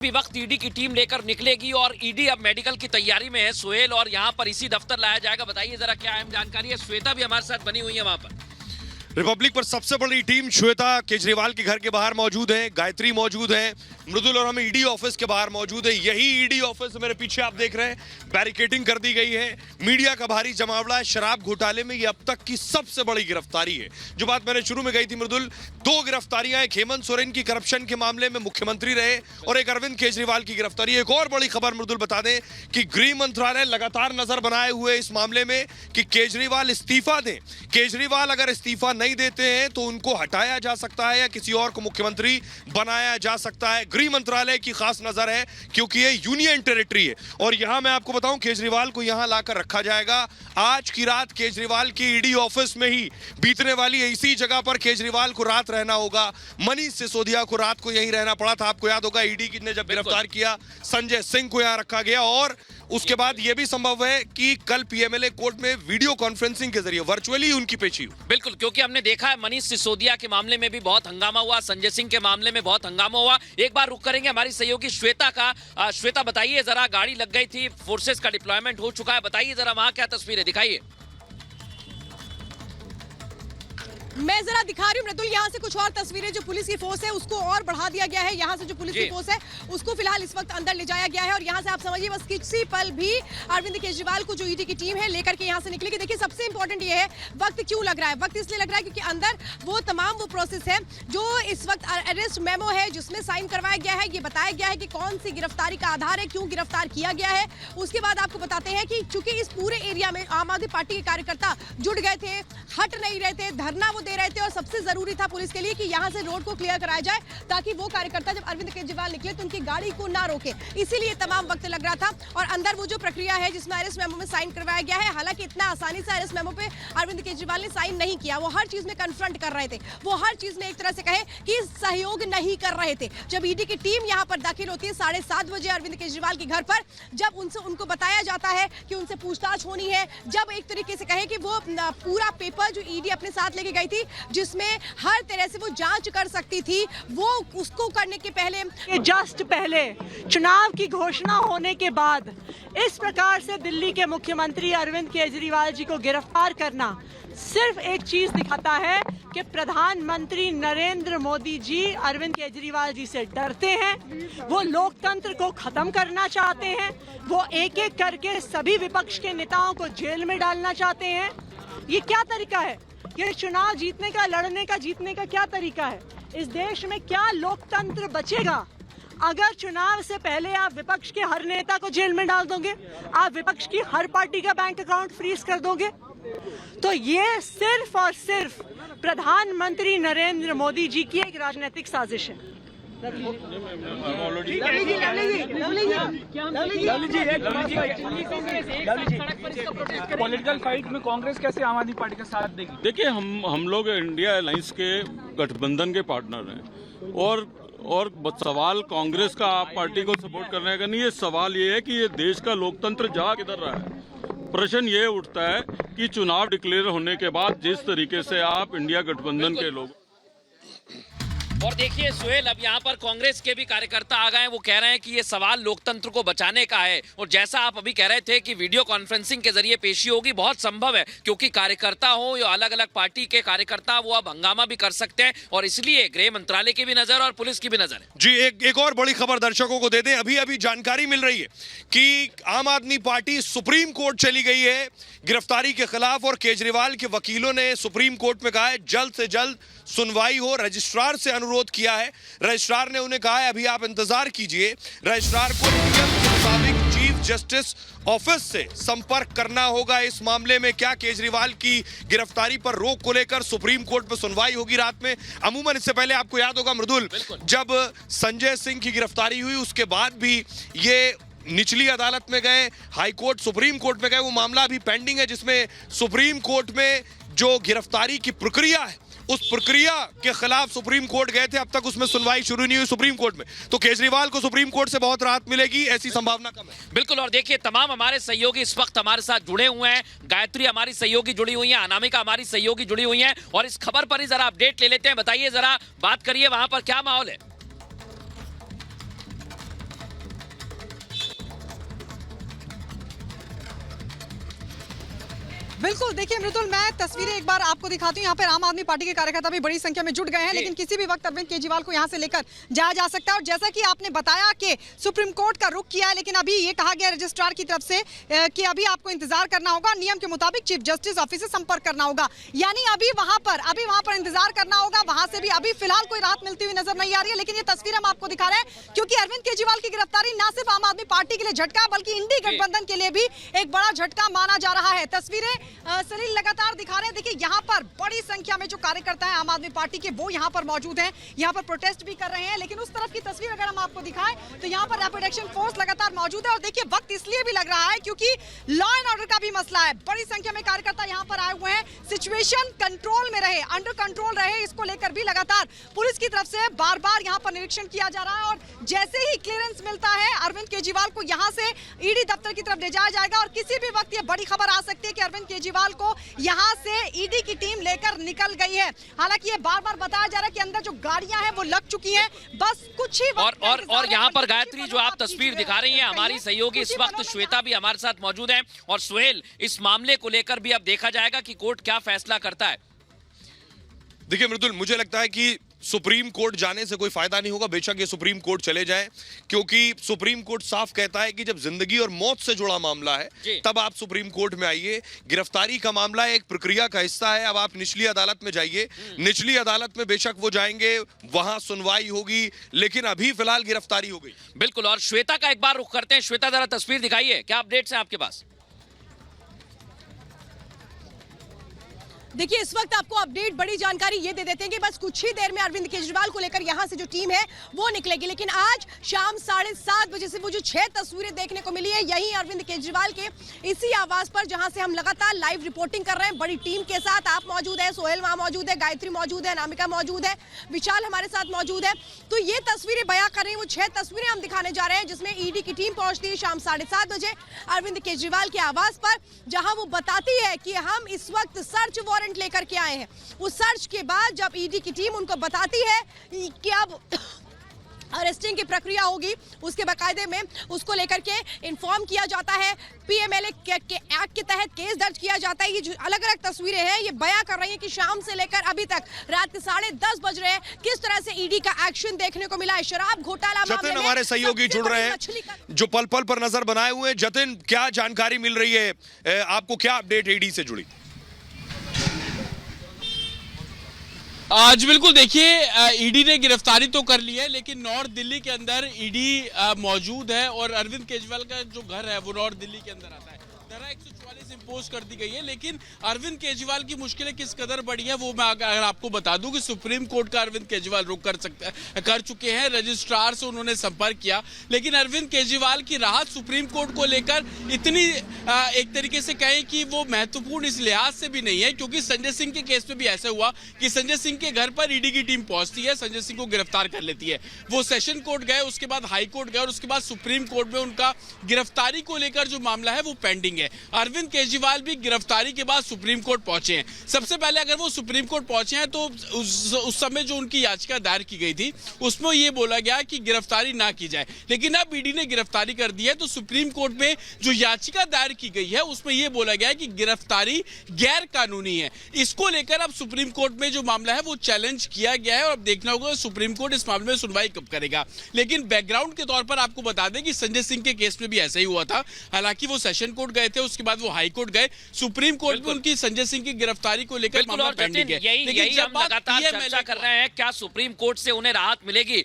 भी वक्त ईडी की टीम लेकर निकलेगी और ईडी अब मेडिकल की तैयारी में है सुहेल, और यहां पर इसी दफ्तर लाया जाएगा। बताइए जरा क्या अहम जानकारी है। श्वेता भी हमारे साथ बनी हुई है वहां पर। रिपब्लिक पर सबसे बड़ी टीम श्वेता केजरीवाल के घर के बाहर मौजूद है, गायत्री मौजूद है, मृदुल और हम ईडी ऑफिस के बाहर मौजूद है। यही ईडी ऑफिस मेरे पीछे आप देख रहे हैं, बैरिकेडिंग कर दी गई है। मीडिया का भारी जमावड़ा है। शराब घोटाले में ये अब तक की सबसे बड़ी गिरफ्तारी है। जो बात मैंने शुरू में कही थी मृदुल, 2 गिरफ्तारियां, एक हेमंत सोरेन की करप्शन के मामले में मुख्यमंत्री रहे और एक अरविंद केजरीवाल की गिरफ्तारी। एक और बड़ी खबर मृदुल बता दें कि गृह मंत्रालय लगातार नजर बनाए हुए इस मामले में कि केजरीवाल इस्तीफा दें। केजरीवाल अगर इस्तीफा नहीं देते हैं तो उनको हटाया जा सकता है या किसी और को मुख्यमंत्री बनाया जा सकता है। गृह मंत्रालय की खास नजर है क्योंकि ये यूनियन टेरिटरी है। और यहां मैं आपको बताऊं, केजरीवाल को यहां लाकर रखा जाएगा। आज की रात केजरीवाल की ईडी ऑफिस में ही बीतने वाली, इसी जगह पर केजरीवाल को रात रहना होगा। मनीष सिसोदिया को रात को यहीं रहना पड़ा था। आपको याद होगा ईडी ने जब गिरफ्तार किया, संजय सिंह को यहां रखा गया। और उसके बाद यह भी संभव है कि कल पीएमएलए कोर्ट में वीडियो कॉन्फ्रेंसिंग के जरिए वर्चुअली उनकी पेशी हो। बिल्कुल, क्योंकि हमने देखा है मनीष सिसोदिया के मामले में भी बहुत हंगामा हुआ, संजय सिंह के मामले में बहुत हंगामा हुआ। एक बार रुक करेंगे हमारी सहयोगी श्वेता का। श्वेता बताइए जरा, गाड़ी लग गई थी, फोर्सेस का डिप्लॉयमेंट हो चुका है, बताइए जरा वहां क्या तस्वीरें दिखाइए। मैं जरा दिखा रही हूँ मृदुल, यहाँ से कुछ और तस्वीरें। जो पुलिस की फोर्स है उसको और बढ़ा दिया गया है। यहाँ से जो पुलिस की फोर्स है उसको फिलहाल इस वक्त अंदर ले जाया गया है। और यहाँ से आप समझिए बस किसी पल भी अरविंद केजरीवाल को जो ईडी की टीम है लेकर के यहाँ से निकलेगी। देखिए सबसे इंपॉर्टेंट ये है, वक्त क्यों लग रहा है। वक्त इसलिए लग रहा है क्योंकि अंदर वो प्रोसेस है जो इस वक्त अरेस्ट मेमो है जिसमें साइन करवाया गया है। ये बताया गया है कि कौन सी गिरफ्तारी का आधार है, क्यों गिरफ्तार किया गया है। उसके बाद आपको बताते हैं कि चूंकि इस पूरे एरिया में आम आदमी पार्टी के कार्यकर्ता जुट गए थे, हट नहीं रहे थे, धरना वो दे रहे थे। और सबसे जरूरी था पुलिस के लिए कि यहां से रोड को क्लियर कराया जाए ताकि वो कार्यकर्ता जब अरविंद केजरीवाल निकले तो उनकी गाड़ी को ना रोके। इसीलिए तमाम वक्त लग रहा था। और अंदर वो जो प्रक्रिया है जिसमें अरेस्ट मेमो में साइन करवाया गया है, हालांकि इतना आसानी से अरेस्ट मेमो पे अरविंद केजरीवाल ने साइन नहीं किया। वो हर चीज में कन्फ्रंट कर रहे थे, वो हर चीज में एक तरह से कहे कि सहयोग नहीं कर रहे थे। जब ईडी की टीम यहां पर दाखिल होती है 7:30 बजे अरविंद केजरीवाल के घर पर, जब उनको बताया जाता है कि उनसे पूछताछ होनी है, जब एक तरीके से कहे कि वो पूरा पेपर जो ईडी अपने साथ लेके गई थी जिसमें हर तरह से वो जांच कर सकती थी, वो उसको करने के पहले, जस्ट पहले चुनाव की घोषणा होने के बाद इस प्रकार से दिल्ली के मुख्यमंत्री अरविंद केजरीवाल जी को गिरफ्तार करना सिर्फ एक चीज दिखाता है कि प्रधानमंत्री नरेंद्र मोदी जी अरविंद केजरीवाल जी से डरते हैं। वो लोकतंत्र को खत्म करना चाहते हैं। वो एक एक करके सभी विपक्ष के नेताओं को जेल में डालना चाहते हैं। ये क्या तरीका है? ये चुनाव जीतने का, लड़ने का, जीतने का क्या तरीका है? इस देश में क्या लोकतंत्र बचेगा अगर चुनाव से पहले आप विपक्ष के हर नेता को जेल में डाल दोगे, आप विपक्ष की हर पार्टी का बैंक अकाउंट फ्रीज कर दोगे? तो ये सिर्फ और सिर्फ प्रधानमंत्री नरेंद्र मोदी जी की एक राजनीतिक साजिश है। पॉलिटिकल फाइट में कांग्रेस कैसे आम आदमी पार्टी का साथ देगी? देखिए, हम लोग इंडिया अलायंस के गठबंधन के पार्टनर हैं और सवाल कांग्रेस का आप पार्टी को सपोर्ट करने का नहीं है। सवाल ये है कि ये देश का लोकतंत्र जा किधर रहा है। प्रश्न ये उठता है कि चुनाव डिक्लेयर होने के बाद जिस तरीके से आप इंडिया गठबंधन के लोग, और देखिए सुहेल, अब यहाँ पर कांग्रेस के भी कार्यकर्ता आ गए हैं। वो कह रहे हैं कि ये सवाल लोकतंत्र को बचाने का है। और जैसा आप अभी कह रहे थे कि वीडियो कॉन्फ्रेंसिंग के जरिए पेशी होगी, बहुत संभव है क्योंकि कार्यकर्ता हो या अलग अलग पार्टी के कार्यकर्ता, वो अब हंगामा भी कर सकते हैं। और इसलिए गृह मंत्रालय की भी नजर और पुलिस की भी नजर है। जी, एक और बड़ी खबर दर्शकों को दे दें। अभी जानकारी मिल रही है कि आम आदमी पार्टी सुप्रीम कोर्ट चली गई है गिरफ्तारी के खिलाफ। और केजरीवाल के वकीलों ने सुप्रीम कोर्ट में कहा है जल्द से जल्द सुनवाई हो। रजिस्ट्रार से अनुरोध किया है। रजिस्ट्रार ने उन्हें कहा है अभी आप इंतजार कीजिए। रजिस्ट्रार को नियम के मुताबिक चीफ जस्टिस ऑफिस से संपर्क करना होगा इस मामले में। क्या केजरीवाल की गिरफ्तारी पर रोक को लेकर सुप्रीम कोर्ट में सुनवाई होगी रात में? अमूमन इससे पहले आपको याद होगा मृदुल, जब संजय सिंह की गिरफ्तारी हुई उसके बाद भी ये निचली अदालत में गए, हाई कोर्ट, सुप्रीम कोर्ट में गए। वो मामला अभी पेंडिंग है जिसमें सुप्रीम कोर्ट में जो गिरफ्तारी की प्रक्रिया है उस प्रक्रिया के खिलाफ सुप्रीम कोर्ट गए थे। अब तक उसमें सुनवाई शुरू नहीं हुई सुप्रीम कोर्ट में। तो केजरीवाल को सुप्रीम कोर्ट से बहुत राहत मिलेगी, ऐसी संभावना कम है। बिल्कुल। और देखिए तमाम हमारे सहयोगी इस वक्त हमारे साथ जुड़े हुए हैं। गायत्री हमारी सहयोगी जुड़ी हुई है, अनामिका हमारी सहयोगी जुड़ी हुई है। और इस खबर पर ही जरा अपडेट ले लेते हैं। बताइए जरा, बात करिए वहां पर क्या माहौल है। बिल्कुल, देखिए मृदुल, मैं तस्वीरें एक बार आपको दिखाती हूँ। यहाँ पर आम आदमी पार्टी के कार्यकर्ता भी बड़ी संख्या में जुट गए हैं, लेकिन किसी भी वक्त अरविंद केजरीवाल को यहाँ से लेकर जाया जा सकता है। और जैसा कि आपने बताया कि सुप्रीम कोर्ट का रुख किया है, लेकिन अभी ये कहा गया रजिस्ट्रार की तरफ से कि अभी आपको इंतजार करना होगा, नियम के मुताबिक चीफ जस्टिस ऑफिस से संपर्क करना होगा। यानी अभी वहां पर इंतजार करना होगा। वहां से भी अभी फिलहाल कोई राहत मिलती हुई नजर नहीं आ रही है। लेकिन ये तस्वीर हम आपको दिखा रहे हैं क्योंकि अरविंद केजरीवाल की गिरफ्तारी न सिर्फ आम आदमी पार्टी के लिए झटका, बल्कि इंडी गठबंधन के लिए भी एक बड़ा झटका माना जा रहा है। तस्वीरें सलील लगातार दिखा रहे हैं। देखिए, यहाँ पर बड़ी संख्या में जो कार्यकर्ता है आम आदमी पार्टी के, वो यहाँ पर मौजूद हैं, यहाँ पर प्रोटेस्ट भी कर रहे हैं। लेकिन उस तरफ की तस्वीर अगर हम आपको दिखाएं तो यहाँ पर रैपिड एक्शन फोर्स लगातार मौजूद है। और देखिए, वक्त इसलिए भी लग रहा है क्योंकि लॉ एंड ऑर्डर का भी मसला है। बड़ी संख्या में कार्यकर्ता यहाँ पर आए हुए हैं। सिचुएशन कंट्रोल में रहे, अंडर कंट्रोल रहे, इसको लेकर भी लगातार पुलिस की तरफ से बार बार यहाँ पर निरीक्षण किया जा रहा है। और जैसे ही क्लियरेंस मिलता है, अरविंद केजरीवाल को यहाँ से ईडी दफ्तर की तरफ ले जाया जाएगा। और किसी भी वक्त ये बड़ी खबर आ सकती है कि अरविंद केजरीवाल को यहाँ से ईडी की टीम लेकर निकल गई है। हालांकि ये बार बार बताया जा रहा है कि अंदर जो गाड़ियां हैं वो लग चुकी हैं, बस कुछ ही वक्त और यहाँ पर गायत्री, जो आप तस्वीर दिखा रही हैं, हमारी सहयोगी इस वक्त श्वेता भी हमारे साथ मौजूद है। और सुहेल, इस मामले को लेकर भी अब देखा जाएगा कि कोर्ट क्या फैसला करता है। देखिए मृदुल, मुझे लगता है कि सुप्रीम कोर्ट जाने से कोई फायदा नहीं होगा, बेशक ये सुप्रीम कोर्ट चले जाए, क्योंकि सुप्रीम कोर्ट साफ कहता है कि जब जिंदगी और मौत से जुड़ा मामला है तब आप सुप्रीम कोर्ट में आइए। गिरफ्तारी का मामला एक प्रक्रिया का हिस्सा है। अब आप निचली अदालत में जाइए, निचली अदालत में बेशक वो जाएंगे, वहां सुनवाई होगी, लेकिन अभी फिलहाल गिरफ्तारी हो गई। बिल्कुल, और श्वेता का एक बार रुख करते हैं। श्वेता, जरा तस्वीर दिखाइए, क्या अपडेट्स हैं आपके पास? देखिए, इस वक्त आपको अपडेट, बड़ी जानकारी ये दे देते हैं कि बस कुछ ही देर में अरविंद केजरीवाल को लेकर यहां से जो टीम है वो निकलेगी। लेकिन आज शाम 7:30 बजे से वो जो 6 तस्वीरें देखने को मिली है, यही अरविंद केजरीवाल के इसी आवास पर, जहां से हम लगातार लाइव रिपोर्टिंग कर रहे हैं बड़ी टीम के साथ। आप मौजूद है, सोहेल वहां मौजूद है, गायत्री मौजूद है, अनामिका मौजूद है, विशाल हमारे साथ मौजूद है। तो ये तस्वीरें बयां कर रही है, वो 6 तस्वीरें हम दिखाने जा रहे हैं, जिसमें ईडी की टीम पहुंचती है शाम 7:30 बजे अरविंद केजरीवाल के आवास पर, जहां वो बताती है कि हम इस वक्त सर्च वारंट लेकर के आए हैं। उस सर्च के बाद जब ईडी की टीम उनको बताती है कि अब अरेस्टिंग की प्रक्रिया होगी, उसके बाकायदे में उसको लेकर के इन्फॉर्म किया जाता है। पीएमएलए के एक्ट के तहत केस दर्ज किया जाता है। ये जो अलग अलग तस्वीरें हैं, ये बयां कर रही हैं कि शाम से लेकर अभी तक रात के 10:30 बज रहे हैं, किस तरह से ईडी का एक्शन देखने को मिला है। शराब घोटाला मामले में हमारे सहयोगी जुड़ रहे हैं, जो पल पल पर नजर बनाए हुए हैं। जतिन, क्या जानकारी मिल रही है आपको, क्या अपडेट ईडी से जुड़ी? आज बिल्कुल, देखिए, ईडी ने गिरफ्तारी तो कर ली है, लेकिन नॉर्थ दिल्ली के अंदर ईडी मौजूद है और अरविंद केजरीवाल का जो घर है वो नॉर्थ दिल्ली के अंदर आता है। धारा 144 इंपोज कर दी गई है, लेकिन अरविंद केजरीवाल की मुश्किलें किस कदर बढ़ी है वो मैं अगर आपको बता दूं कि सुप्रीम कोर्ट का अरविंद केजरीवाल रुख कर चुके हैं। रजिस्ट्रार से उन्होंने संपर्क किया, लेकिन अरविंद केजरीवाल की राहत सुप्रीम कोर्ट को लेकर इतनी एक तरीके से कहें कि वो महत्वपूर्ण इस लिहाज से भी नहीं है, क्योंकि संजय सिंह के केस में भी ऐसा हुआ कि संजय सिंह के घर पर ईडी की टीम पहुंचती है, संजय सिंह को गिरफ्तार कर लेती है। वो सेशन कोर्ट गए, उसके बाद हाई कोर्ट गए और उसके बाद सुप्रीम कोर्ट में उनका गिरफ्तारी को लेकर जो मामला है वो पेंडिंग है। अरविंद केजरीवाल भी गिरफ्तारी के बाद सुप्रीम कोर्ट पहुंचे हैं। सबसे पहले अगर वो सुप्रीम कोर्ट पहुंचे हैं तो उस समय जो उनकी याचिका दायर की गई थी उसमें ये बोला गया कि गिरफ्तारी ना की जाए, लेकिन अब ईडी ने गिरफ्तारी कर दी है तो सुप्रीम कोर्ट में जो याचिका दायर की गई है उसमें यह बोला गया है कि गिरफ्तारी गैर कानूनी है। इसको लेकर अब सुप्रीम कोर्ट में जो मामला है वो चैलेंज किया गया है और अब देखना होगा सुप्रीम कोर्ट इस मामले में सुनवाई कब करेगा। लेकिन बैकग्राउंड के तौर पर आपको बता दें कि संजय सिंह के केस में भी ऐसा ही हुआ था। हालांकि वो सेशन कोर्ट गए थे, उसके बाद वो हाई कोर्ट गए, सुप्रीम कोर्ट में उनकी संजय सिंह की गिरफ्तारी को लेकर मामला पेंडिंग है। यही हम लगातार चर्चा कर रहे हैं, क्या सुप्रीम कोर्ट से उन्हें राहत मिलेगी